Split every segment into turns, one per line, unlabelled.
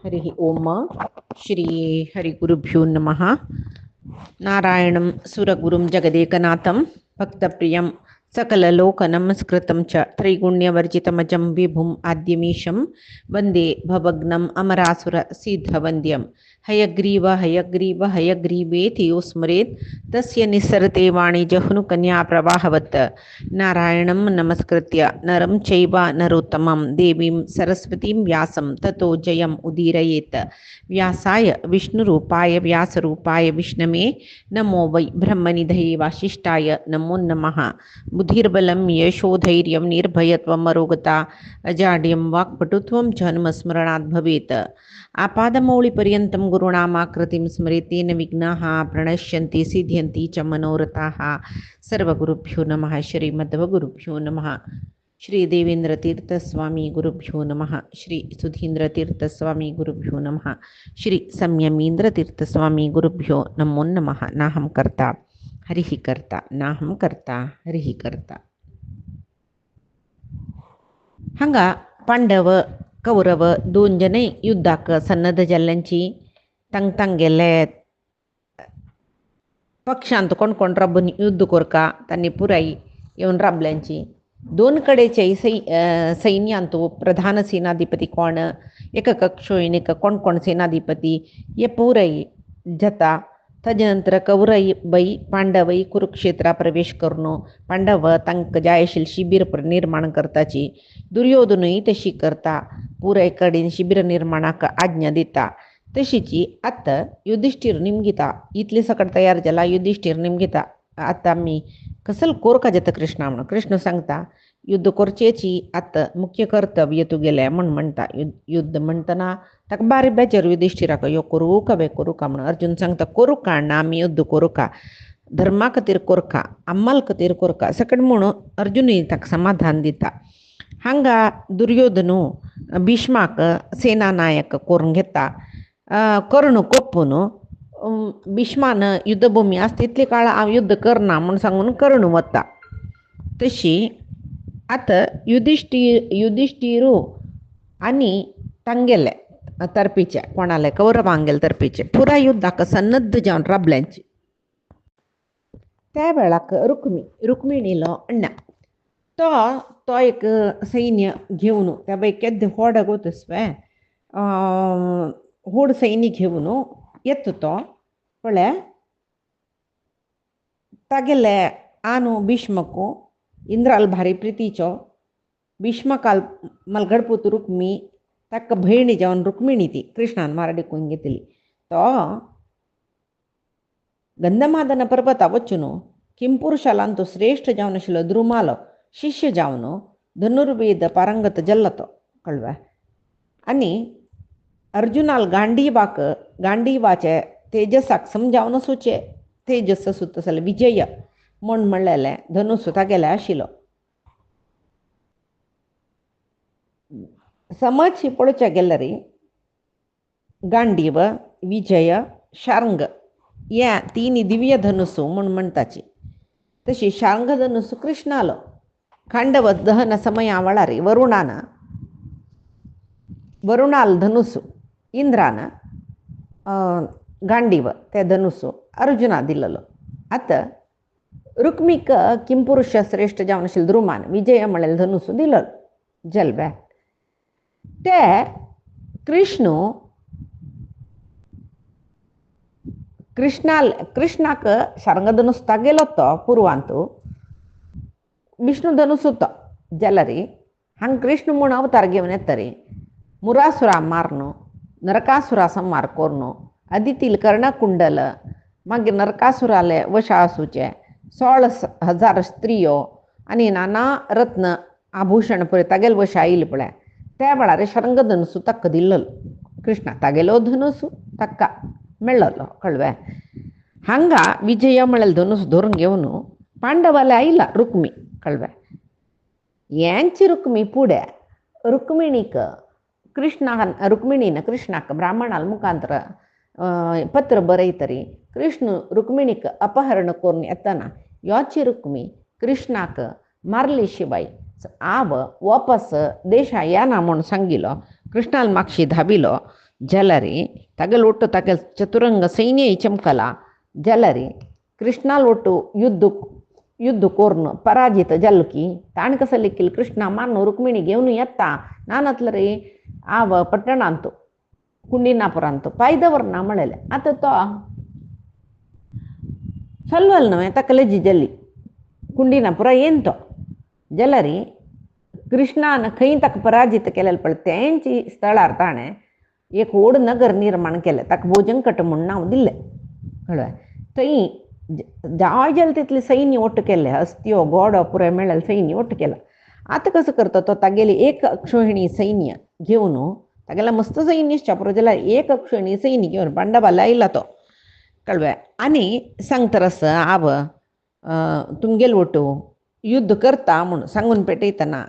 हरि ओम श्री हरिगुरुभ्यो नमः। नारायणं सुरगुरुं जगदेकनाथं भक्तप्रियं सकललोकनमस्कृतं च त्रैगुण्यवर्जितमजं विभुम् आद्यमीशं वन्दे भवग्नम् अमरासुरसिद्धवन्द्यं हयग्रीव हयग्रीव हयग्रीवेति यो स्मरेत् तस्य निस्सरते वाणी जह्नुकन्या प्रवाहवत्। नारायणं नमस्कृत्य नरं चैव नरोत्तमं देवीं सरस्वतीं व्यासं ततो जयम् उदीरयेत्। व्यासाय विष्णुरूपाय व्यासरूपाय विष्णवे नमो वै ब्रह्मनिधये वासिष्ठाय नमो नमः। बुद्धिर्बलं यशोधैर्यं निर्भयत्वम् अरोगता अजाड्यं वाक्पटुत्वं च हनुमस्मरणात् भवेत्। आपादमौलिपर्यन्तं गुरूणामाकृतिं स्मरेतेन विघ्नाः प्रणश्यन्ति सिद्ध्यन्ति च मनोरथाः। सर्वगुरुभ्यो नमः। श्रीमद्वगुरुभ्यो नमः। श्री देवेंद्रतीर्थस्वामी गुरुभ्यो नमः। श्री सुधींद्रतीर्थस्वामी गुरुभ्यो नमः। श्री संयमींद्रतीर्थस्वामी गुरुभ्यो नमो नमः। नाहं कर्ता हरिः कर्ता नाहं कर्ता हरिः कर्ता. हंगा पांडव कौरव दोन जणे युद्धाक सन्नद्ध जाल्ल्यांची तांगेले पक्षांत कोण कोण राबून युद्ध कोरका तांणी पुराई येवन राबल्यांची दोन कडेचे सैन्यांतो प्रधान सेनाधिपती कोण एक कक्षोयन एक कोण कोण सेनाधिपती हे पुराई जाता. ताजे नंतर कौरवई पांडवई कुरुक्षेत्रा प्रवेश करून पांडव तांकां जाय आशिल्लें शिबीर निर्माण करताची. दुर्योधनूय तशी करता, पुराय कडेन शिबीर निर्माणाक आज्ञा दिता. तशीची आतां युधिष्ठीर निमगिता इतले सकट तयार जाला. युधिष्ठीर निमगिता आतां आमी कसल कोरका जाता कृष्णा म्हणून. कृष्ण सांगता युद्ध करचेची आतां मुख्य कर्तव्य तुगेलें म्हूण म्हणटा. युद्ध म्हणटना ताका बारीक बेजार युधिष्ठिराक यो करूं का वे करूं का म्हणून. अर्जुन सांगता करूं का ना आमी युद्ध करूं का, धर्मा खातीर कोरका अम्माल खातीर कोरका सकट म्हणून अर्जुनूय ताका समाधान दिता. हांगा दुर्योधनू भीष्माक सेना नायक करून घेता. कर्ण कोपून भीष्मान युद्धभूमी आसा तितले काळ हांव युद्ध करना म्हूण सांगून कर्ण वता. तशी आतां युधिष्ठिरू आनी तांगेले तर्फीचे कोणाले कौरवांगेले तर्फीचे पुराय युद्धाक सन्नद्ध जावन राबल्यांची. त्या वेळाक रुक्मिणीलो अण्णा तो एक सैन्य घेवन त्या बाई केद्दे होड गोतस्वे हूड सैन्य घेवन येता. तो पळय तागेले आनु भीष्मकू इंद्राल भारी प्रितीचो. भीष्मकाल मलगडपूत रुक्मी ताका भयणी जावन रुक्मिणी ती कृष्णान मारडेकून घेतली. तो गंधमादन पर्वता वचून किंपुरुशालान तो श्रेष्ठ जावन आशिल्लो द्रुमालो शिष्य जावन धनुर्वेद पारंगत जाल्लो तो कळ्ळें. आनी अर्जुनाल गांडीवाचे तेजसाक समजावन सुचे तेजस सुत जाल्यार विजय म्हूण म्हणलेलें धनुस तागेलें आशिल्लो. समज पळोवचें गेल्यार गांडीव विजय शार्ंग ह्या तीन दिव्य धनुसू म्हूण म्हणटाची. तशी शार्ंग धनुस कृष्णालो. खांडव दहन समया वेळार वरुणाल धनुसू इंद्रान गांडीव ते धनुसू अर्जुना दिल्लो. आतां रुक्मीक किंपुरुष श्रेष्ठ जावन आशिल्लो द्रुमान विजय म्हणलेलो धनुसू दिल्लो जल्वे. ते कृष्णाक शार्ंग धनुस तागेलो तो पुरवांतू विष्णू धनुसू तो जाल्यार हांगा कृष्ण म्हूण अवतार घेवन येता रे. मुरासुरा मारन नरकासुरा संहार करून अदितील कर्णकुंडल मागीर नरकासुराले वशा आसूचे 16,000 स्त्रियो आनी नाना रत्न आभूषण पळय तागेले वशा आयिल्ले पळय. त्या वेळार शार्ंग धनुसू ताका दिल्लो. कृष्णा तागेलो धनुसू ताका मेळ्ळलो कळ्ळें. हांगा विजय म्हणलेलो धनुस धरून घेवन पांडवाले आयला रुक्मी कळ्ळें. यांची रुक्मी पुढे रुक्मिणीन कृष्णाक ब्राह्मणाल मुखांतर पत्र बरयतरी कृष्ण रुक्मिणीक अपहरण करून येतना योची रुक्मी कृष्णाक मारले शिवाय हांव वापस देशा येना म्हूण सांगिल्लो. कृष्णाल मागशी धाविलो. जलरी तगलोटु तगल चतुरंग सैन्य चमकला जलरी कृष्णा लोटू युद्ध कोर्न पराजित जलकी ताण कसं लिखील कृष्णा मारनो रुक्मिणी घेऊन येता नानतलं रे आव पट्टण आणतो कुंडीनापुर आणतो पायदवर ना म्हणाले आता तो सल्वल नव्हे तकलेजी जल्ली कुंडीनापुरा येतो जलरी कृष्णानं खंय तक पराजित केलेलं पण त्यांची स्थळार्थाने एक ओढ नगर निर्माण केलं तक भोजनकट म्हणून नाव दिलं कळवा थंय जाय जल तिथले सैन्य ओट्ट केले हस्त्यो गोडो पुरे मेळेल सैन्य ओट्ट केला आता कसं करतो तो तागेली एक अक्षोहिणी सैन्य घेऊन तागेला मस्त सैन्य प्रजेला एक अक्षोहिणी सैन्य घेऊन पांडवाला इला तो कळवा आणि सांगतरस आव तुमगेल ओटू युद्ध करता म्हणून सांगून पेटयतना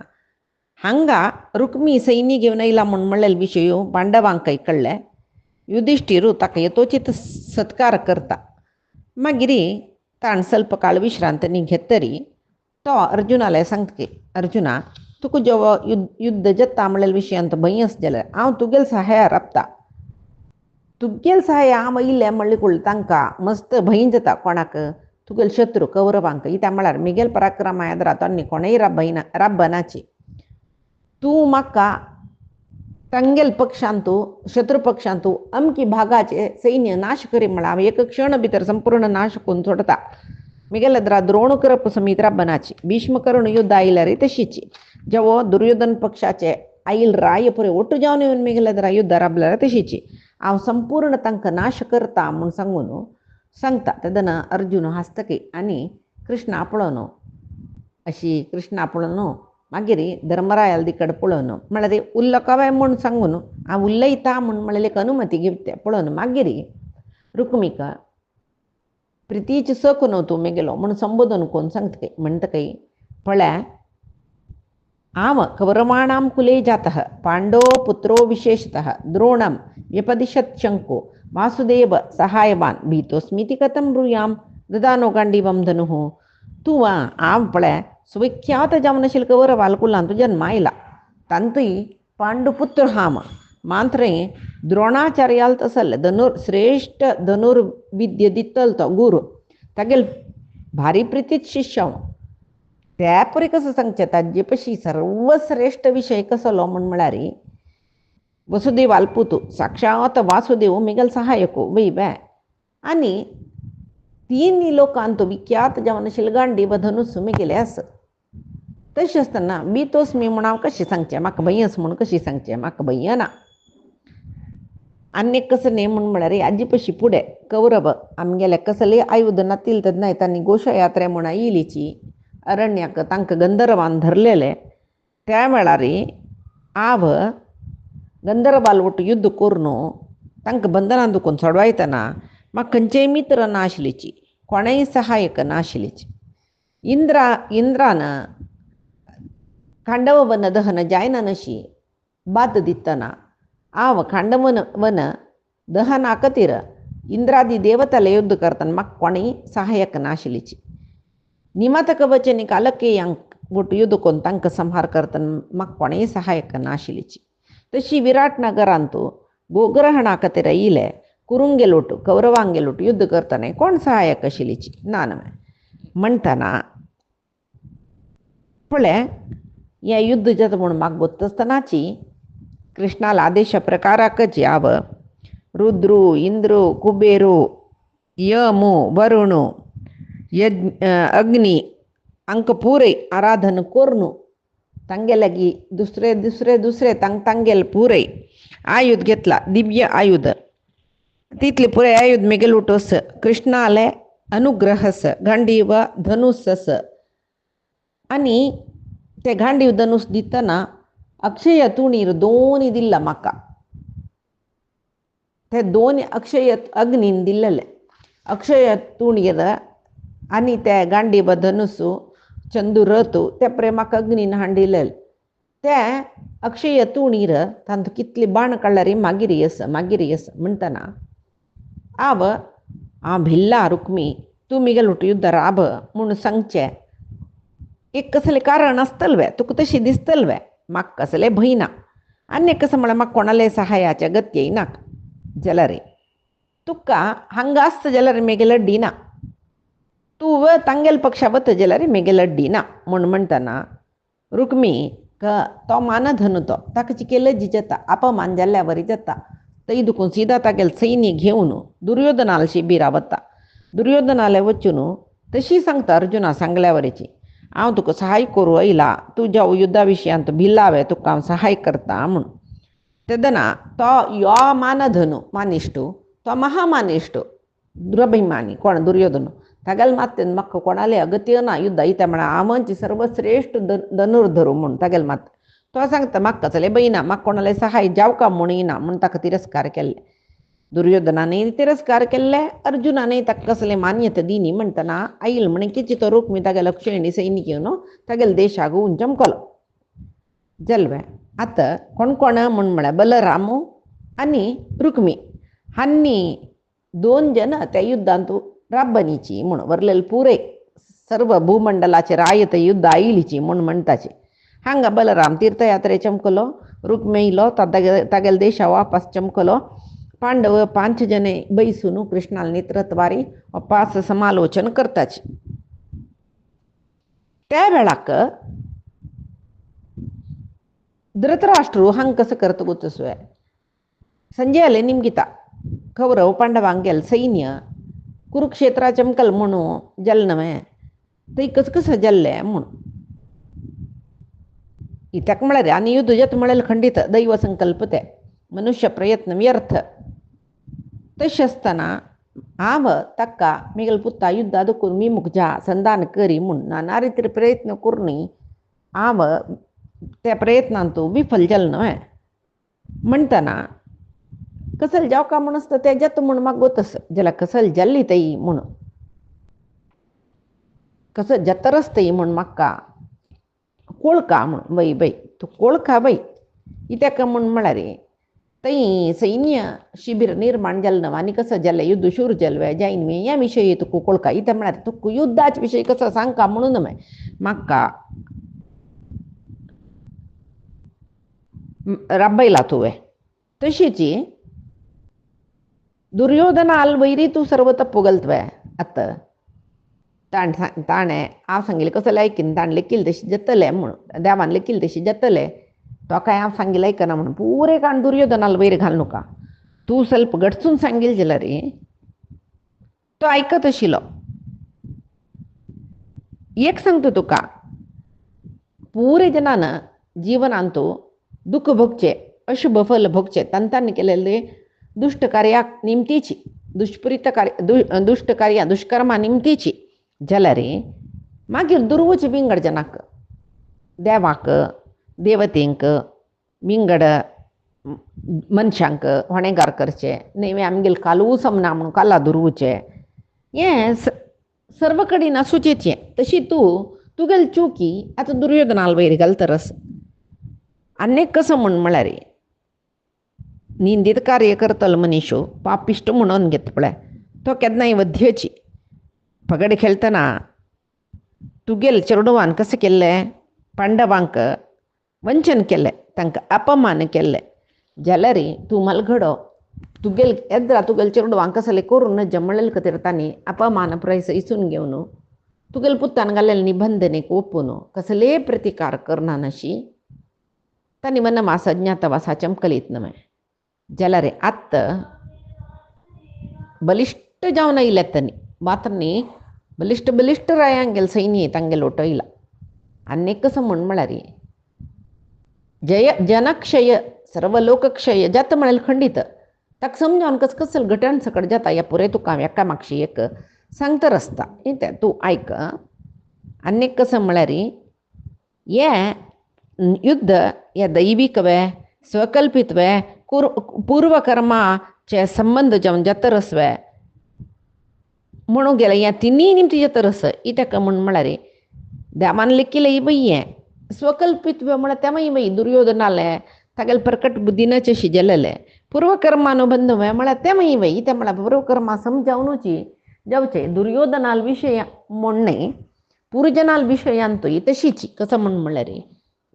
हांगा रुक्मी सैन्य घेऊन येयला म्हणून म्हणलेल विषय पांडवांक कळले युधिष्ठिरू ताका यथोचित सत्कार करता मागिरी ताण ಸ್ವಲ್ಪ काळ विश्रांती घेतरी तो अर्जुनाला सांगते अर्जुना तुका जेव्हा युद्ध जत्ता म्हणलेल विशयांत भयस जाल्यार हांव तुगेल सहाय्यार राबता तुगेल सहाय्य हांव इल्लें म्हणलें कूळ तांकां मस्त भंय जाता कोणाक तुगेल शत्रू कौरवांक इत्या म्हळ्यार मिगेल पराक्रमा येद्रा तन्नी कोणेय राबनाची तूं म्हाका तांगेल पक्षांतू शत्रू पक्षांतू अमकी भागाचे सैन्य नाश करी म्हणा एक क्षण भितर संपूर्ण नाश करून सोडता मिगेल द्रा द्रोण करप समीत राबनाची भीष्म करून युद्ध आयल्यार तशीची जेव्हा दुर्योधन पक्षाचे आईल राय पुरे ओट्टू जावन येवन मिगेल द्रा युद्ध राबल्यार तशीची हांव संपूर्ण तांकां नाश करता म्हूण सांगून सांगता तेदना अर्जुन हास्तकी आनी कृष्ण आपळोन अशी कृष्ण आपळोन मागीर धर्मरायाल दिकड पळोवन म्हळ्यार उल्लकावाय म्हूण सांगून हांव उलयता म्हूण म्हळ्यार एक अनुमती घेवते पळोवन मागीर रुक्मिका प्रितीची सख न्हू तूं मेगेलो म्हूण संबोधन करून सांगता म्हणटकय पळय हांव कौरवाणां कुले जातः पांडव पुत्रो विशेषतः द्रोणं व्यपदिशत् शंको वासुदेव सहायवान भीतोस्मीति कथं ब्रूयाम ददानो गांडीवं धनुः तूं हांव पळय सुविख्यात जावनशील कौरवाल कुलांतू जन्म आयला तांतूय पांडुपुत्र हाम मात्र द्रोणाचार्याल तसल श्रेष्ठ धनुर्विद्य दितल तो गुरु तागेल भारी प्रीतीत शिष्य त्या परी कसं सांगचे ताजे पशी सर्वश्रेष्ठ विषय कसलो म्हण म्हळ्यार वसुदेव अल्पुतू साक्षात वासुदेव मिगल सहाय्यको वै बॅ आणि तीन लोकांत विख्यात जावनशील गांडीव धनुस मिगेले आस तशें आसतना बितोस मी म्हूण हांव कशें सांगचें म्हाका भंयस म्हूण कशी सांगचें म्हाका भंय ना आनी कसं न्ही म्हूण म्हळ्यार आजी पशी फुडें कौरव आमगेले कसले आयुध नातील तेन्ना तांणी घोशयात्रे म्हूण आयिल्लीची अरण्याक तांकां गंधर्वान धरलेले त्या वेळार हांव गंधर्वाल वट युद्ध करून तांकां बंधनां दुखून सोडवायतना म्हाका खंयचेय मित्र नाशिल्लीची कोणेय सहाय्यक नाशिल्लीची इंद्रान खांडव वन दहन जायना नशी बात दितना हांव खांडव वन दहना खातीर इंद्रादी देवताले युद्ध करतना म्हाका कोणेय सहाय्यक नाशिल्लीची निमात कवचनी कालकेयांक वट युद्ध करून तांकां संहार करतना म्हाका कोणेय सहाय्यक नाशिल्लीची तशी विराट नगरांतू गोग्रहणा खातीर येयले कुरुंगेलोट कौरवांगेलोट युद्ध करताना कोण सहाय्यक आशिल्लीची ना नव्हे म्हणटना पळय हें युद्ध जाता म्हूण म्हाका गोत्त आसतनाची कृष्णाला आदेश प्रकाराकच हांव रुद्रू इंद्रू कुबेरू यमू वरुणू अग्नी हांकां पुरे आराधन करून तांगे लागी दुसरे तांगेल पुरे आयुध घेतला दिव्य आयुध तितले पुरे आयुध मेगेल उठोस कृष्णाले अनुग्रहस गांडीव धनुसस आणि ते गांडीव धनुस दितना अक्षय तुणीर दोन दिल्ला म्हाका ते दोन अक्षय अग्नीन दिल्लेले अक्षय तुणीर आणि ते गांडीव धनुस चंदू रथू ते प्रेमाक अग्नीन हाडिल्ले ते अक्षय तुणीर तांतू कितली बाण काडल्यार मागीर येस म्हणटना हांव भिल्ला रुक्मी तूं मिगेल उठ युद्ध राब म्हूण सांगचें एक कसलें कारण आसतलें तुका तशी दिसतलें म्हाका कसलें भंय ना आनी कसं म्हळ्यार म्हाका कोणाले सहाय्याचे गत्य नाका जलरे तुका हंगास्त जलरे मेगे लड्डी ना तू व तांगेल पक्षावत जलरे मेगे लड्डी ना म्हणटना रुक्मी तो मान धनु तो ताका चिकेलं जिजता अपमान जाल्ल्यावरी जाता तई दुखून सीधा तागेल सैन्य घेऊन दुर्योधनाला शिबिरावता दुर्योधनाला वचून तशी सांगता अर्जुना सांगल्यावरीची हांव तुका सहाय करू आयला तुज्या युद्धा विशयांत भिल्लावे तुका हांव सहाय करता म्हणून तेदना तो यो मानधनु मानिष्ठू तो महामानिष्ठू दुरभिमानी कोण दुर्योधन तागेल मात म्हाका कोणाले अगत्य ना युद्ध इत्या म्हणा आमची सर्वश्रेष्ठ धनुर्धरू म्हणून तागेल मात तो सांगता म्हाका कसले बयना म्हाका कोणाले सहाय जाव का म्हूण येना म्हूण ताका तिरस्कार केल्ले दुर्योधनाने तिरस्कार केल्ले अर्जुनाने ताका कसले मान्यता दिनी म्हणटना आईल म्हणे किची तो रुक्मी तागे लक्षणी सैनिक येवन तागेल देशाक होऊन चमकलो जल्वे आता कोण कोण म्हण म्हळ्यार बलरामू आनी रुक्मी हांनी 2 जन त्या युद्धांत राबनीची म्हूण वरलेले पुरे सर्व भूमंडलाचे रायत युद्ध आयलीची म्हूण म्हणटाचे हांगा बलराम तीर्थयात्रे चमकलो रुक्मी येयलो तागेल देशा वापस चमकलो पांडव 5 जने बैसून कृष्णाला नेत्रत्वारी वापस समालोचन करताचे त्या वेळाक धृतराष्ट्र हांग कसं करता गोतसवे संजयाले निमगिता कौरव पांडवांगेल सैन्य कुरुक्षेत्रा चमकल म्हणू जल्नवे थंय कसं जल्ले म्हणून इत्याक म्हळ्यार आनी युद्ध जत म्हळेल खंडित दैव संकल्प ते मनुष्य प्रयत्न व्यर्थ तशें आसतना हांव ताका मेगल पुत्ता युद्धा दुखून मी मुखजा संधान करी म्हूण नाना रितीर प्रयत्न करूनय हांव त्या प्रयत्नांत विफल जालें न्हय म्हणटना कसल जाव का म्हूण आसता तें जत म्हूण म्हाका गोतस जाल्यार कसल जाल्ली तई म्हूण कसं जतरस्तई म्हूण म्हाका कोळका म्हूण वय बय तूं कोळका वय इत्याक म्हूण म्हळ्यार थंय सैन्य शिबीर निर्माण जालें न्हय आनी कसं जालें युद्ध सुरू जालें जायन ह्या विशयी तुका कोळका इत्या म्हळ्यार तुका युद्धाचे विशय कसो सांगका म्हणून म्हाका राबयला तुवें तशीची दुर्योधनाल वैरी तूं सर्व तप्पू घालतवे आतां ताणें हांव सांगिल्लें कसलें ऐकीन ताणें लेखिल्लें तशें जातलें म्हणून देवान लेखिल्लें तशें जातलें तो काय हांव सांगिल्लें आयकना म्हणून पुरे काण दुर्योधनाल वैर घाल नाका तूं ಸ್ವಲ್ಪ गडसून सांगिल्लें जाल्यार तो आयकत आशिल्लो एक सांगता तुका पुरे जनान जिवनांत दुःख भोगचें अशुभ फल भोगचें तांणी केलेले दुष्ट कार्याक निमतीची दुष्ट कार्या दुष्कर्मा निमतीची जाल्यार मागीर दुर्वच विंगड जनाक देवाक देवतेंक विंगड मनशांक होणेगार करचे नेवे आमगेल कालू समना म्हणून काला दुर्वचे हें सर्व कडेन आसूचें तशी तुगेल चुकी आतां दुर्योधनाल वैर घालतरस आनीक कसं म्हळ्यार निंदीत कार्य करतलो मनीसो पापिश्ट म्हणून घेत पळय तो केन्नाय वध्यची पगड खेळतना तुगेल चेडवान कशें केल्लें पांडवांक वंचन केलें तांकां अपमान केलें जाल्यार तूं मलगडो तुगेल येद्रा तुगेल चेडवांक कसलें करून जमळेल खातीर तांणी अपमान प्रयस इसून घेवन तुगेल पुत्तान घालेले निबंधनेक ओपून कसले प्रतिकार करना नशी तांणी वनवास अज्ञातवासा चमकलीत न्हय जाल्यार आत्त बलिश्ट जावन आयल्यात तांणी मात्र बलिश्ट रायांगेल सैन्य तांगेल ओटयला आनीक कसं म्हळ्यार जनक्षय सर्व लोकक्षय जाता म्हळ्यार खंडीत ताका समजावन कसल घटण सकट जाता ह्या पुरे तुका हांव एका मागशी एक सांगता रस्ता तें तूं आयक आनीक कसं म्हळ्यार हें युद्ध हे दैविकवे स्वकल्पितवे पूर्वकर्माचे संबंध जावन जातरसवे म्हणून गेलें हें तिनी निमती जातरस इत्याक म्हळ्यार देवान लेखिल्लें ही बई हें स्वकल्पितवे म्हळ्यार तें बई दुर्योधनालें तागेलें प्रकट बुद्धीनाचें शिजलेलें पूर्वकर्मानुबंध म्हळ्यार तें बई तें म्हळ्यार पूर्वकर्मा समजावनूची जावचें दुर्योधनाल विशय म्हणणे पुरजनाल विशयांतूय तशीची कसं म्हळ्यार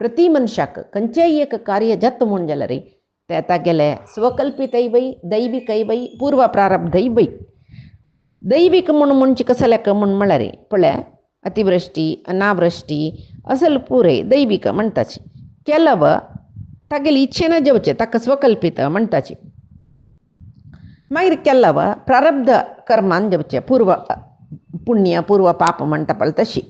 प्रति मनशाक खंयचेय एक कार्य जाता म्हूण जाल्यार ते आता गेले स्वकल्पितय बाई दैविकय बाई पूर्व प्रारब्धय बाई दैविक म्हणून म्हणची कसल्याक म्हण म्हळ्यार पळय अतिवृष्टी अनावृष्टी असल पुरे दैविक म्हणटाची केलव तागेली इच्छेन जेवचे ताका स्वकल्पित म्हणटाची मागीर केलव प्रारब्ध कर्मान जेवचे पूर्व पुण्य पूर्व पाप म्हणटा पळय तशी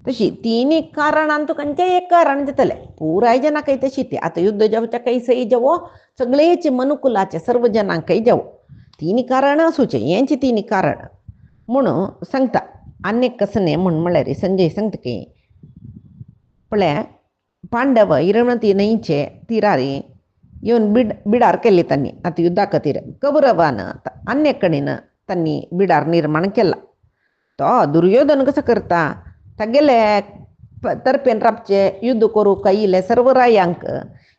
तशी तिनी कारणां तुका एक कारण जातले पुराय जना काही तशी ती आता युद्ध जेवच्या काही सई जेवो सगळेचे मनुकुलाचे सर्व जनांकय जेवो तिनी कारण असूचे यांची तिनी कारण म्हणून सांगता अनेक कसने म्हण म्हळ्यार संजय सांगता की पळय पांडव इरवणती न्हंयचे तिरारी येवन बिडार केले त्यांनी आता युद्धा खातीर कौरवान अन्य कडेन त्यांनी बिडार निर्माण केला तो दुर्योधन कसं करता तागेले तर्फेन राबचे युद्ध करू कायले सर्व रायांक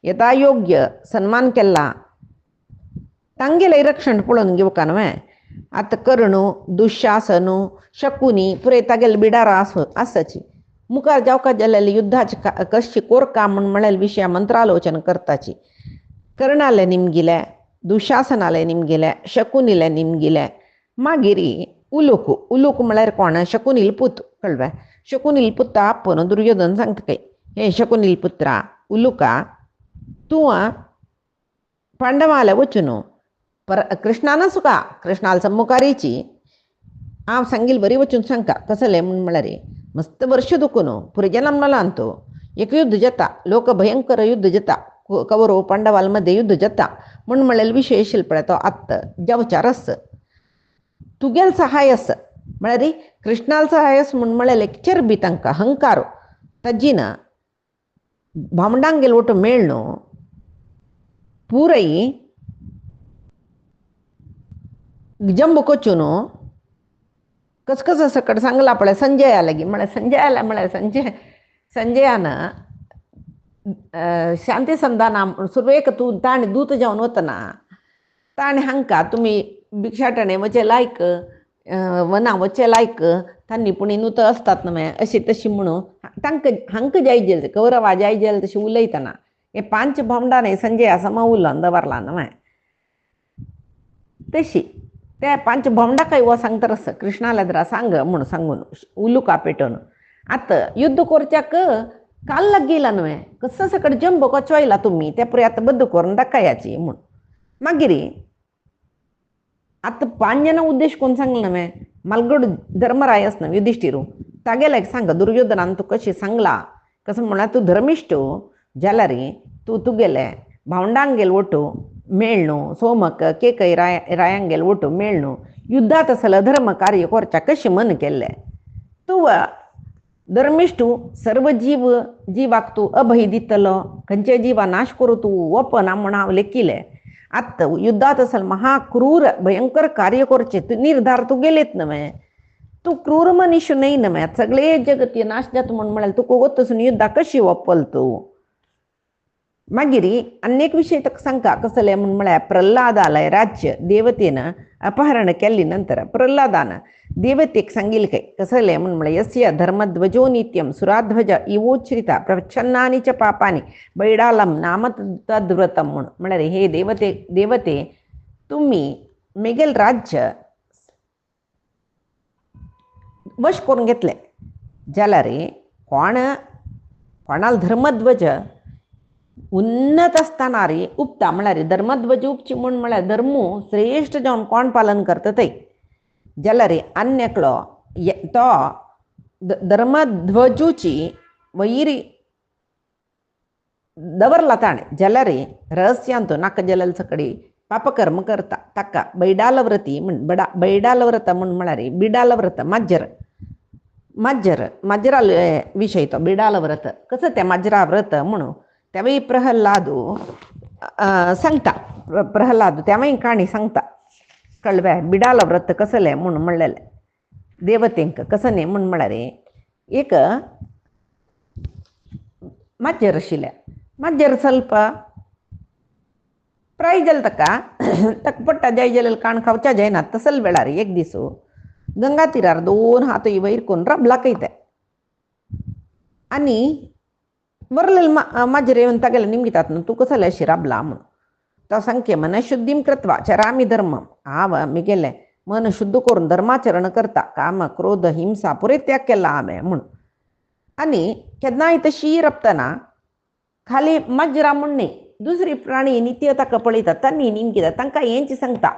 येता योग्य सन्मान केला तांगेले रक्षण पळोवन घेवका न्हय आतां कर्णू दुशासनू शकुनी पुरे तागेले बिडार आसाची मुखार जावका जाल्यार युद्धाची कशी कोरका म्हण म्हळ्यार विशय मंत्रालोचन करताची कर्णाले निमगिले दुशासनाले निमगिले शकुनीले निमगिले मागीर उलूक म्हळ्यार कोण शकुनील पूत कळ्ळें शकुनील पुत्ता आपूण दुर्योधन सांगता काय हे शकुनील पुत्रा उलुका तूं पांडवाले वचून कृष्णान सुका कृष्णाल सम्मुखारीची हांव सांगिल बरी वचून सांगता कसले म्हण म्हळ्यार मस्त वर्ष दुखून पुरे जन्म अंतू एक युद्ध जाता लोक भयंकर युद्ध जाता कौरव पांडवाल मध्ये युद्ध जाता म्हण म्हळ्यार विशय येशील पळय तो आत्त जेवच्या रस तुगेल सहायस म्हळ्यार कृष्णाल सहायस म्हण म्हळ्यार एक चरबी तांकां अहंकार ताजीन भामडांगेल वटू मेळ न्हू पुरय जंब कोचून कसकस सकट सांगला पळय संजया लागीं म्हळ्यार संजयान शांती संधाना सुरवेक तूं ताणें दूत जावन वतना ताणें हांकां तुमी भिक्षाटणे वचे लायक वना वचे लायक तांणी पुणी नुत असतात न्हय अशी तशी म्हणून तांकां हांकां जाय जेल कौरवा जाय जेल तशें उलयतना हे 5 भामडांनी संजया समा उलोवन दवरला न्हय तशी त्या 5 भामडांकाय वो सांगता रस कृष्णाला जरा सांग म्हणून सांगून उलुका पेटोवन आतां युद्ध करच्याक काल गेला न्हय कसं सकट जंब कोचवायला तुमी त्या पुरे आतां बद्द करून दाखयाची म्हूण मागीर आतां 5 जाणां उद्देश कोण सांगला न्हय मालगड धर्मराय न्हय युधिष्ठिरू तागेले सांग दुर्योधनान तूं कशी सांगला कसं म्हळ्यार तूं धर्मिश्ट जाल्यार तूं तुगेले भावंडांगेल वटू मेळ न्हू सोमक केकय रायांगेल वटू मेळ न्हू युद्धात असलं धर्म कार्य करच्या कशें मन केल्लें तूं धर्मिष्ठू सर्व जीवाक तूं अभय दितलो खंयचे जिवा नाश करू तूं वपना म्हण हांव लेखिलें आत्तां युद्धात असल महाक्रूर भयंकर कार्य करचे तूं निर्धार तूं गेलेत न्हय तूं क्रूर मनीस न्हय न्हय सगळे जगत नाश जाता म्हण म्हळ्यार तुका वतसून युद्धा कशी वपल तूं मागीर अनेक विशय ताका सांगता कसले म्हण म्हळ्यार प्रल्हादालय राज्य देवतेन अपहरण केल्ली नंतर प्रल्हादान देवतेक सांगिल्लें काय कसले म्हण म्हळ्यार यस्य धर्मध्वजो नित्यम सुराध्वज इवोच्छ्रिता प्रच्छन्नानि च पापानि बैडालम नाम तद्व्रतम म्हळ्यार हे देवते तुम्ही मेगेल राज्य वश करून घेतले जाल्यार कोणाल धर्मध्वज उन्नत असताना रे उपता म्हळ्यार धर्मध्वज उपची म्हण म्हळ्यार धर्मू श्रेष्ठ जावन कोण पालन करता थंय जाल्यार अन्यकलो तो धर्मध्वजूची वैरी दवरला ताणें जाल्यार रहस्यांत नाका जाल्यार सकडी पापकर्म करता ताका बैडालव्रती म्हण बैडालव्रत म्हण म्हळ्यार बिडालव्रत माजराले विशय तो बिडालव्रत कसं तें माजरा व्रत म्हणून त्यावेळी प्रल्हादू सांगता प्रल्हादू त्यावेळी काणी सांगता कळ्ळें बिडाल व्रत कसलें म्हूण म्हणलेलें देवतेंक कसं न्ही म्हूण म्हळ्यार एक माजर आशिल्लें माजर ಸ್ವಲ್ಪ प्राय जालें ताका पडटा जाय जाल्यार काण खावच्या जायना तसल वेळार एक दीस गंगा तिरार 2 हात वयर करून रबला कयता आनी वरलेले माजर येवन तागेले निमगितात न्हू तूं कसले अशी राबला म्हूण तो सांगके मन शुद्धीम कृत्वा चरामी धर्मम हांव मिगेले मन शुद्ध करून धर्माचरण करता काम क्रोध हिंसा पुरे त्याग केला हांवें म्हूण आनी केन्नाय तशी रपतना खाली मजरा म्हूण न्ही दुसरी प्राणी नित्य ताका पळयता तन्नी निमकिता तांकां हेंच सांगता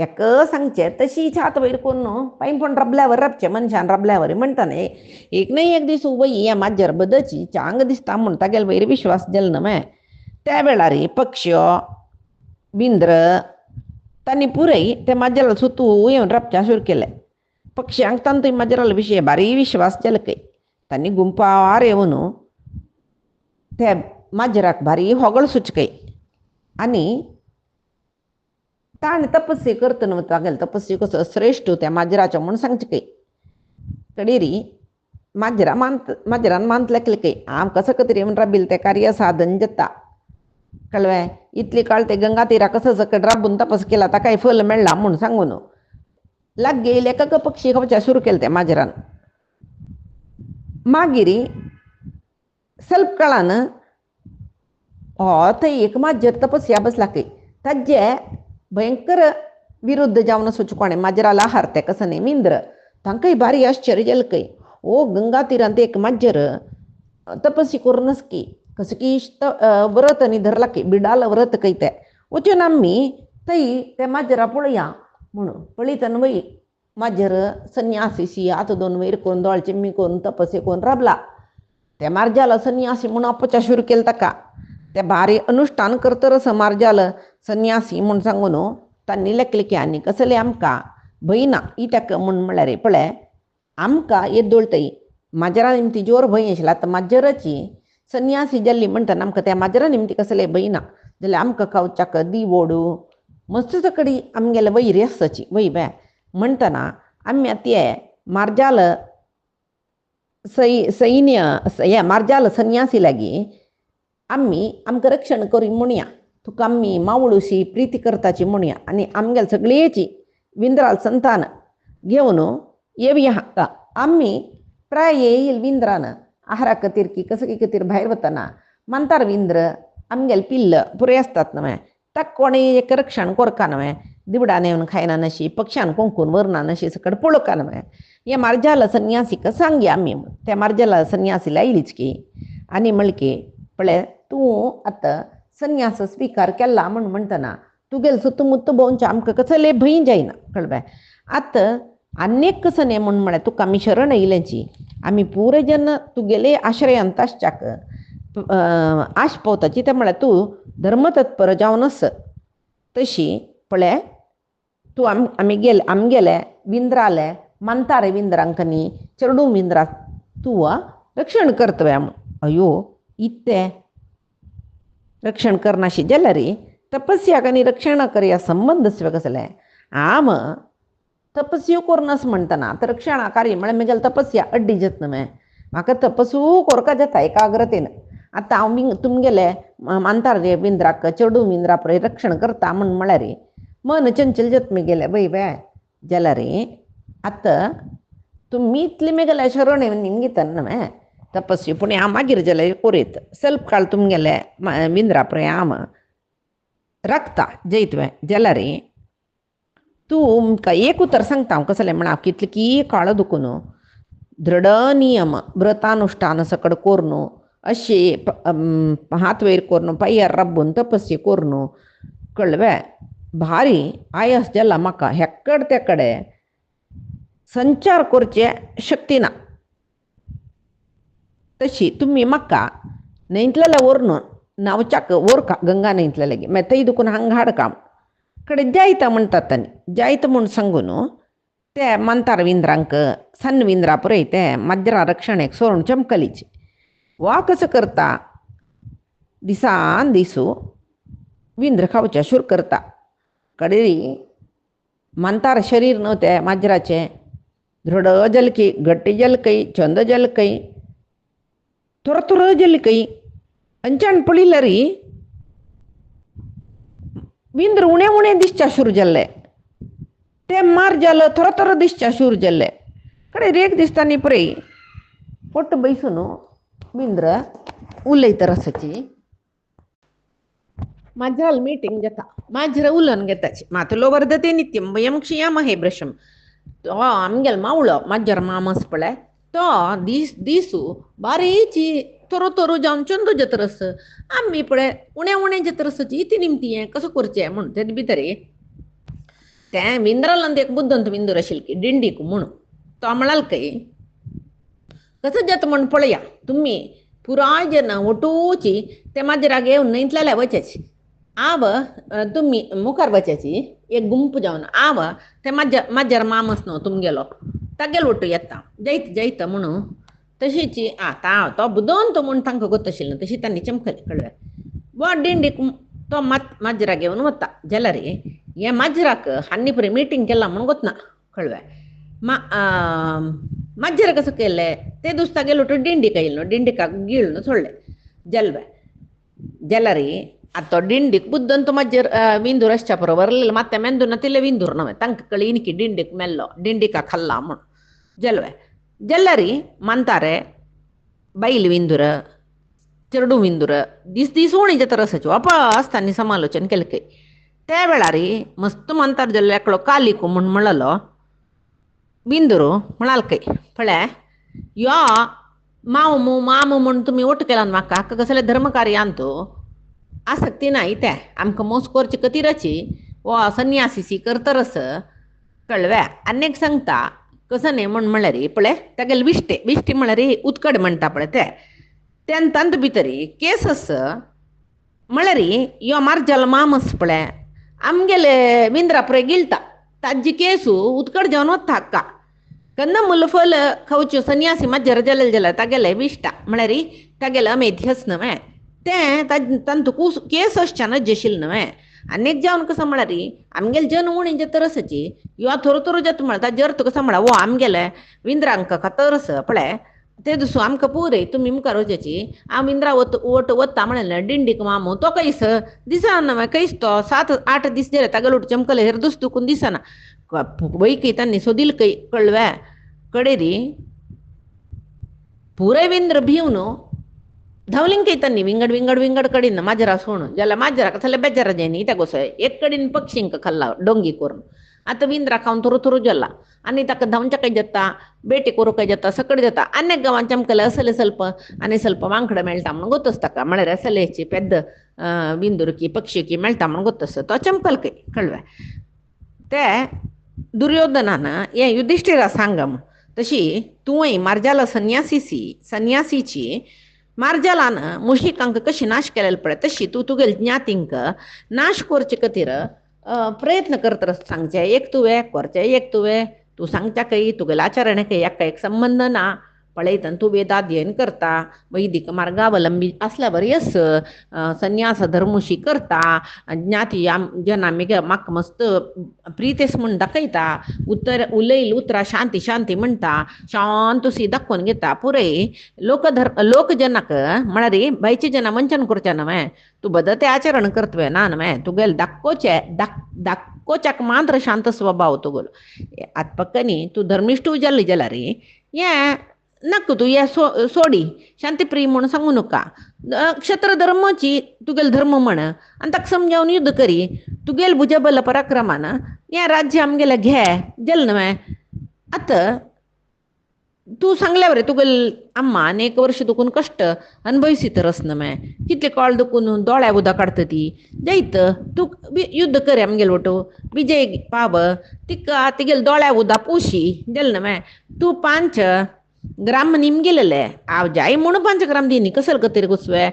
एक सांगचें तशी छात वयर करून न्हू पांयपण रबल्यावर रपचें मनशान रबल्यावर म्हणटा न्ही एक न्ही एक दीस वय हें माजर बदची चांग दिसता म्हूण तागेले वयर विश्वास गेलो न्हय त्या वेळार पक्ष विंद्र तांणी पुरय त्या माजराला सुतू येवन रपच्या सुरू केलें पक्ष्यांक तांतूय माजराला विशय भारी विश्वास केलो कय तांणी गुंपार येवन त्या माजराक भारी होगळ सुचकय आनी ताणें तपस्या करतना तागेले तपस्या कसो श्रेश्ठ त्या माजराचो म्हूण सांगचें कय कडेरी माजरान मानतलें कय हांव कसो तरी येवन राबिल तें कार्य साधन जाता कळ्ळें इतली काळ ते गंगा तीरा कसो सकट राबून तपस केला ताकाय फल मेळ्ळा म्हूण सांगून लागे एका पक्षी खावच्या सुरू केलें त्या माजरान मागीर ಸ್ವಲ್ಪ काळान थंय एक माजर तपस्या बसला कय ताजे भयंकर विरुद्ध जावन वचचें कोणें माजराला हारतें कसं न्ही मिंद्र तांकांय भारी आश्चर्य जालें कय ओ गंगा तीरांत एक माजर तपस्या करूनच की कसं की व्रत न्ही धरला की बिडाल व्रत कय तें वचून आमी थंय त्या माजरा पळया म्हणून पळयतना वय माजर संन्यासी हात दोन वयर करून दोळ चिम्मी करून तपस्या करून राबला त्या मार्जाला संन्यासी म्हणून अपचा सुरू केलं ताका ते भारी अनुष्ठान करतर मार्जाल संन्यासी म्हूण सांगून तांणी लेखलें की आनी कसलें आमकां भंय ना इत्याक म्हूण म्हळ्यार रे पळय आमकां येदोळटय माजरा निमती जोर भंय आशिल्लो आतां माजराची संन्यासी जाल्ली म्हणटना आमकां त्या माजरा निमती कसलें भंय ना जाल्यार आमकां खावच्याक दी ओडू मस्त सकडी आमगेले वैरी आसाची वय बे म्हणटना आमी ते मार्जाल सैन्य मार्जाल संन्यासी लागीं आमी आमकां रक्षण करी म्हणया तुका आमी मावळुशी प्रिती करताची म्हणया आनी आमगेले सगळीची विंद्राल संतान घेवन येवया हाका आमी प्राय येईल विंद्रान आहारा खातीर की कसकी खातीर भायर वतना मंतार विंद्र आमगेले पिल्ल पुरे आसतात न्हय ताका कोणें एक रक्षण करका न्हय दिवडान येवन खायना नशी पक्षान कोंकून व्हरना नशी सकट पळोवका न्हय हे मार्जाल संन्यासीक सांगया आमी त्या मार्जाला संन्यासी लायलीच की आनी म्हणलें की पळय तूं आतां संन्यास स्विकार केला म्हूण म्हणटना तुगेले सुतमुत्त भोंवचें आमकां कसलें भंय जायना कळ्ळें आतां आनीक कसं न्ही म्हूण म्हळ्यार तुका आमी शरण येयल्यांची आमी पुरे जेन्ना तुगेले आश्रयांत आसच्याक आश पावताची तें म्हळ्यार तूं धर्मतत्पर जावन आस तशी पळय तूं आमगेले विंद्राले मंतारे विंद्रांक न्ही चेडू विंद्रा तूं रक्षण करतवे अयो इत्तें रक्षण करनाशी जाल्यार तपस्याक आनी रक्षण करया संबंध कसलें आम तपस्यो करूनच म्हणटना आतां रक्षणा कार्य म्हळ्यार म्हगेली तपस्या अड्डी जाता न्हय म्हाका तपसू करता जाता एकाग्रतेन आतां हांव तुमगेले मंतार विंद्राक चेडू विंद्रा पळय रक्षण करता म्हूण म्हळ्यार मन चंचल जाता म्हगेलें वय बे जाल्यार आतां तुमी इतली म्हगेल्या शरण येवन निमगिता न्हय तपस्या पूण हांव मागीर जाल्यार कोरयत ಸ್ವಲ್ಪ काळ तुमगेले विंद्रा पळय हांव राखता जैतवें जाल्यार तूं एक उतर सांगता हांव कसलें म्हण हांव कितले की काळ दुखून दृढ नियम व्रतानुश्ठान सकड करून अशे हात वयर करून पांयार राबून तपस्या करून कळ्ळें भारी आयास जाला म्हाका हेकड तेकडे संचार करचे शक्ती ना तशी तुमी म्हाका न्हंयतलेल्या व्हरून न्हांवच्याक व्हरका गंगा न्हंयतले लेगीत मागीर थंय दुखून हांगा हाडका कडेन जायता म्हणटात तांणी जायत म्हूण सांगून ते मंतार विंद्रांक सन्न विंद्रा पळय ते माजरा रक्षणेक सोडून चमकलीची वा कसो करता दिसान दिसू विंद्र खावचें सुरू करता कडेरी मंतार शरीर न्हू तें माजराचें दृढ जलकी घट्ट जलकय छंद जलकय थोर जलकय अंचान पळयल्यार विंद्र उणें उणें दिसच्या सुरू जाल्लें तें मार्जाल थोर दिसच्या सुरू जाल्लें कडेन एक दिसता न्ही पळय पोट्ट बैसून विंद्र उलयता आसाची माजराल मीटिंग घेता माजरा उलन घेताची मातलो वर्धते नित्यम वयम क्षियामहे भ्रशम तो आमगेल मावळो माजर मामस पळय तो दिसू बारीची तोरो तोरो जावन चंदू जतरस आम्ही पळय उण्या उण्या जतरसची इति निमती हें कसं करचें म्हणून ते भितर तें विंद्रालन एक बुद्धंत विंदूर आशिल्ली की दिंडीक म्हणून तो म्हणाल काय कसं जाता म्हण पळया तुम्ही पुराय जन ಒಟ್ಟೂಚಿ ते माजरागे नईतल्या वचाची आव तुम्ही मुखार वचाची एक गुंपू जावन आव ते माजर मामस न्हू तुमगेलो तागेलो ಒಟ್ಟು येता जैत म्हणून तशीची आता तो बुदोन तो म्हण तांकां गोत आशिल्लें तशी तांणी चमकली कळ्ळें वो दिंडीक तो माजरा घेवन वता जाल्यार हे माजराक हांनी परी मिटींग केला म्हण गोतना कळ्ळें माजर कसं केलें ते दुसता गेलो तो दिंडीक येयलो दिंडीकाक गिळून सोडलें जाल्यार आतां दिंडीक बुद्धन तो माजर विंदूर आसच्या बरोबर ಮತ್ತೆ ಮೆಂದುನ ತಿಲ್ಲೆ ವಿಂದೂರ್ ನವೆ ತಂಕ ಕಳಿ ಇನ್ಕಿ ಡಿಂಡಿಕ್ ಮೆಲ್ಲೋ ಡಿಂಡಿಕ ಖಲ್ಲ ಅಮ್ಮಣ ಜಲ್ಲರಿ ಮಂತಾರೆ ಬೈಲ್ विंदूर चेरडू विंदूर दिस उणी जे तरसाच्यो वापस तांणी समालोचन केलें काय त्या वेळार मस्त म्हणटार जाल्यार एकलो कालिको म्हूण म्हणलो विंदूर म्हणाल काय पळय यो माम म्हूण तुमी ओट केला म्हाका कसले धर्मकार्यांत आसक्ती नाही त्या आमकां मोस करची कतिराची वो संन्यासीसी करतरस कळव्या अनेक सांगता कसं न्ही म्हण म्हळ्यार पळय तागेले विश्टे म्हळ्यार उदकड म्हणटा पळय त्यान तांत भितर केसस म्हळ्यार यो मार्जाल मामस पळय आमगेले विंद्रा पुराय गिळटा ताजी केसू उदकड जावन वता हाक्का कन्न मुलफल खावच्यो संन्यासी माजर जाल्यार तागेले विश्टा म्हळ्यार तागेले अमेध्यस न्हय तें तांत केस आसच्यान जेशील न्हय अनेक जावन कसं म्हळ्यार आमगेले जन उणी जे तरसाची यो थोरो थोरो जत म्हणटा जर्त कसं म्हणा वो आमगेले विंद्रांक तरस पळय ते दुसू आमकां पुरय तुमी मुखार वचची हांव विंद्रा वत वता म्हळें दिंडीक मामू तो कैस दिसना न्हय कैस तो 7-8 दीस जाले तागेलो चमकले हेर दुस दुखून दिसना वैकी तांणी सोदील कय कळव्या कडेरी पुरय विंद्र भिवन धावलिंग तांणी विंगड कडेन माजरा सोण जाल्यार माजराक थल्ले बेजार जायनी त्या गोस एक कडेन पक्षींक खाल्ला डोंगी करून आतां विंद्रा खावन थोरो थोरो जाला आनी ताका धांवच्या काय जाता बेटी करूं काय जाता सकड जाता अनेक गांवांत चमकले असले ಸ್ವಲ್ಪ वांकडे मेळटा म्हणून गोतस ताका म्हळ्यार असलेची पेद्द विंदूरकी पक्षीकी मेळटा म्हणून गोतस तो चमकल काय कळ्ळें ते दुर्योधनान हे युधिष्ठिरा सांगा म्हूण तशी तुवें मार्जाला संन्यासीची मार्जालान मुशिकांक कशी नाश केलेली पळय तशी तूं तुगेले ज्ञातींक नाश करचे खातीर प्रयत्न करत सांगचे एक तुवें करचे एक तुवें तूं सांगच्या काही तुगेल्या आचरणाक एका एक संबंध ना पळयतना तूं वेदाध्ययन करता वैदिक मार्गावलंबी असल्यावर यस संन्यास धर्मुशी करता ज्ञाती जनामी म्हाका मस्त प्रितेस म्हूण दाखयता उलयल उतरां शांती म्हणटा शांतुसी दाखोवन घेता पुरय लोकजनाक म्हळ्यार बायचे जना वंचन करचें न्हय तूं बदते आचरण करतवे ना न्हय तुगेले दाखोवच्याक मात्र शांत स्वभाव तुगेलो आत्पक्कनी तूं धर्मिश्ट जाल्ली जाल्यार हें नक्क तूं हे सोडी शांतीप्रिय म्हूण सांगू नका क्षत्र धर्माची तुगेलो धर्म म्हण आनी ताका समजावन युद्ध करी तुगेले भुजबल पराक्रमान हें राज्य आमगेलें घे जालें न्हय आतां तूं सांगल्या बरें तुगेल अम्मा अनेक वर्ष दुखून कश्ट अनुभवसी तरस न्हय कितले काळ दुखून दोळ्या उदक काडटा ती जायत तूं युद्ध कर आमगेलो वटू विजय पाव तिका तिगेले दोळ्या उदक पुशी जालें न्हय तूं 5 ग्राम निमगेलेले हांव जाय म्हणून 5 ग्राम दिनी कसले कतेर घुसवे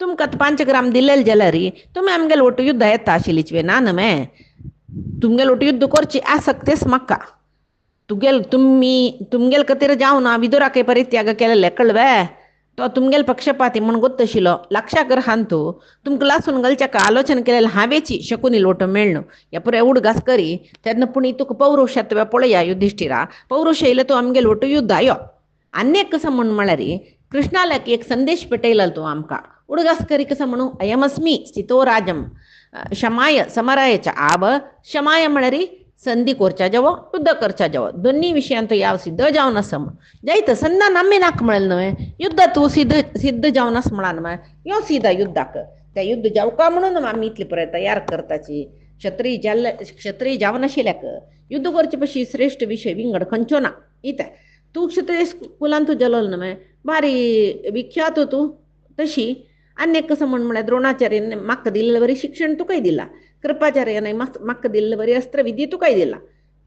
तुमकां 5 ग्राम दिलेले जाल्यार तुमी आमगेलो वटू युद्ध येता आशिल्लीच ना न्हय तुमगेलो वटू युद्ध करची आसक्तेस म्हाका तुमगेल खातीर जावन विदुराके परित्याग केलेले कळ्ळें तो तुमगेल पक्षपाती म्हूण गोत्त आशिल्लो लक्षाक राहान तूं तुमकां लासून घालच्याक आलोचन केलेले हांवेची शकुनी लोट मेळ्ळो ह्या पुराय उडगास करी तेन्ना पूण तुका पौरुशत्व पळया युधिष्ठिरा पौरुश येयले तूं आमगेलो वटू युद्ध यो अनेक कसं म्हूण म्हळ्यार कृष्णालाक एक संदेश पेटयला तूं आमकां उडगास करी कसं म्हणू अयमस्मी स्थितो राजम क्षमाय समरायच आब क्षमाय म्हळ्यार संधी करच्या जावो युद्ध करच्या जावो दोन्ही विशयांत याव सिद्ध जावन आसा जायत संदा नामी नाक म्हळें न्हय युद्ध तूं सिद्ध जावन आसा म्हणान यो सिदा युद्धाक त्या युद्ध जाऊ का म्हणून आम्ही इतली पर्यंत तयार करताची क्षत्रिय जाव नाशिल्ल्याक युद्ध करचे पशी श्रेष्ठ विषय विंगड खंयचो ना इथं तू क्षत्रिय कुलान तू जलल न्हय भारी विख्यात हो तू तशी अन्य कसं म्हळ्यार द्रोणाचार्याने म्हाका दिल्लें बरें शिक्षण तुकाय दिला कृपाचार्याने म्हाका दिल्लें बरी अस्त्रविद्या तुकाय दिला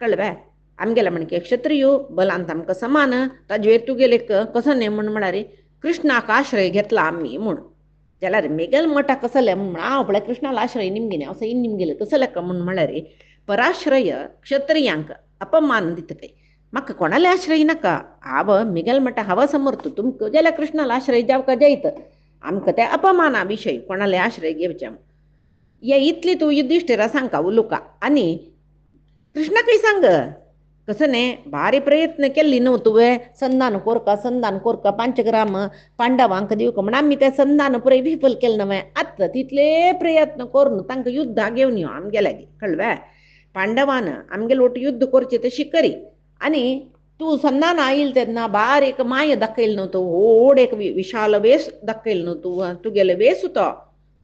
कळ्ळें आमगेला म्हणके क्षत्रियो बलांत आमकां समान ताजेर तुगेले कसं न्ही म्हळ्यार कृष्णाक आश्रय घेतला आम्ही म्हूण जाल्यार मेगल मठ कसले आपल्या कृष्णाला आश्रय निमगेने असं निमगेले कसं लेಕ್ಕ म्हळ्यार पराश्रय क्षत्रियांक अपमान दितपय म्हाका कोणाले आश्रय नाका हांव मेगल मठ हांव समर्थ तुमकां जाल्यार कृष्णाला आश्रय जावका जायत आमकां त्या अपमाना विशय कोणाले आश्रय घेवचे हे इतली तू युधिष्ठिरा सांगका उलोवका आनी कृष्णाकय सांग कसं न्ही भारी प्रयत्न केल्ली न्हू तुवें संधान कोरका 5 ग्राम पांडवांक दिवका म्हण आमी तें संधान पुराय विफल केलें न्हय आतां तितले प्रयत्न करून तांकां युद्धाक घेवन यो आमगेल्या कळ्ळें पांडवान आमगेले वट युद्ध करचें तशी करी आनी तू संधान आयिल्ल तेन्ना बारीक माय दाखयली न्हू तूं व्हड एक विशाल वेस दाखयली न्हू तूं तुगेले वेस तो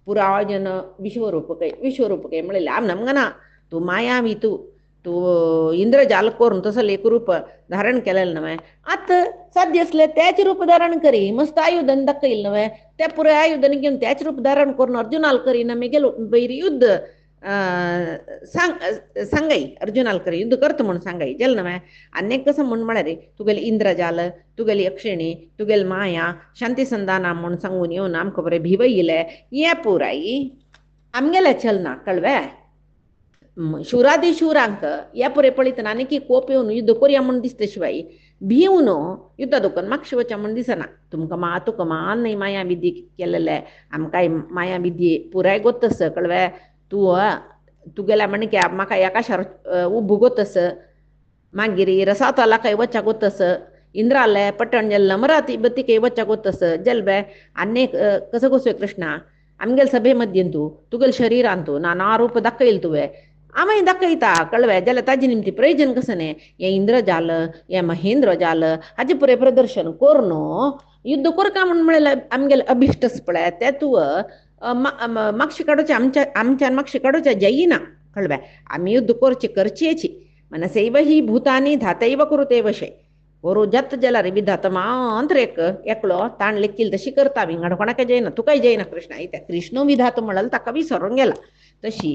पुरायजन विश्वरूपकय म्हणलें आम नमगना तू मायावी तू इंद्रजाल करून तसं लेख रूप धारण केलेलं नव्हे आता साध्य असले त्याच रूप धारण करी मस्त आयुधन दाखयलं नव्हे त्या पुरे आयुधन घेऊन त्याच रूप धारण करून अर्जुनाल करी ना मी गेलो बैरी युद्ध सांगाई अर्जुनाल करी युद्ध करतो म्हणून सांगाई जेल नव्हे अनेक कसं म्हणून म्हणा रे तुगेले इंद्रजाल तुगेली यक्षिणी तुगेल माया शांती संधाना म्हणून सांगून येऊन आमकां बरें भिवयले ये पुराई आमगेले चलना कळवे शूरादी शूरांक या पुरे पळयतना आनी कोप येवन युद्ध करया म्हणून दिसता शिवाय भिवून युद्धा दुकान म्हाका वचा म्हणून दिसना तुमकां तुका मान न्ही माया विद्ये केलेले आमकां माया विद्ये पुराय गोतस कळवे तुगेल्या म्हणके म्हाका आकाशार उब गोतस मागीर रसाताला काय वचा गोतस इंद्राले पट्टण जेल्ल मराठी बत्तिके वचा गोतस जल्बे अनेक कसं कसो कृष्णा आमगेल सभे मध्येन तू तुगेल शरीरान तू नाना रूप दाखयल तुवें आमी दाखयता कळवे जाल्यार ताजे निमती प्रयोजन कसं न्ही हे इंद्र जाल हे महेंद्र जाल हाजे पुरे प्रदर्शन कर न्हू युद्ध करका म्हणून म्हणल्यार आमगेले अभिश्टच पळय ते तुवें मागशे काडोवचे आमच्यान मागशे काडोवचे जायना कळवे आमी युद्ध करचेची मनसैव ही भूतानी धातैव कुरुते वशे करू जत जाल्यार विधात मात्र एकलो ताण लेखील तशी करता विंगड कोणाक जायना तुकाय जायना कृष्णा इथे कृष्ण विधात म्हणाल ताका विसरून गेला तशी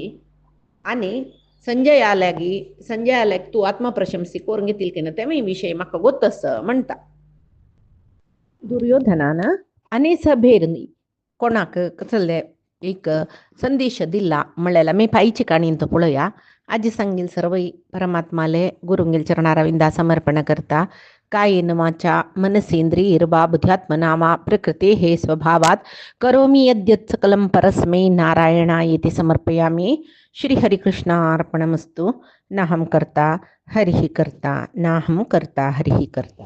आणि संजय आल्या तू आत्मप्रशंसी करून घेतील की ना तेव्हा विषय म्हाका गोतस म्हणटा दुर्योधनान आनी सभेरनी कोणाक कसले एक संदेश दिला म्हणल्यार आमी पायची काणींत पळया आजी सांगील सर्वई परमात्माले गुरुंगेल चरणारविंदा समर्पण करता कायेन वाचा मनसेंद्रियैर्वा बुद्ध्यात्मना वा प्रकृतेः स्वभावात् करोमि यद्यत् सकलं परस्मै नारायणायेति समर्पयामि श्री हरिकृष्णार्पणमस्तु नाहं कर्ता हरिः कर्ता नाहं कर्ता हरिः कर्ता।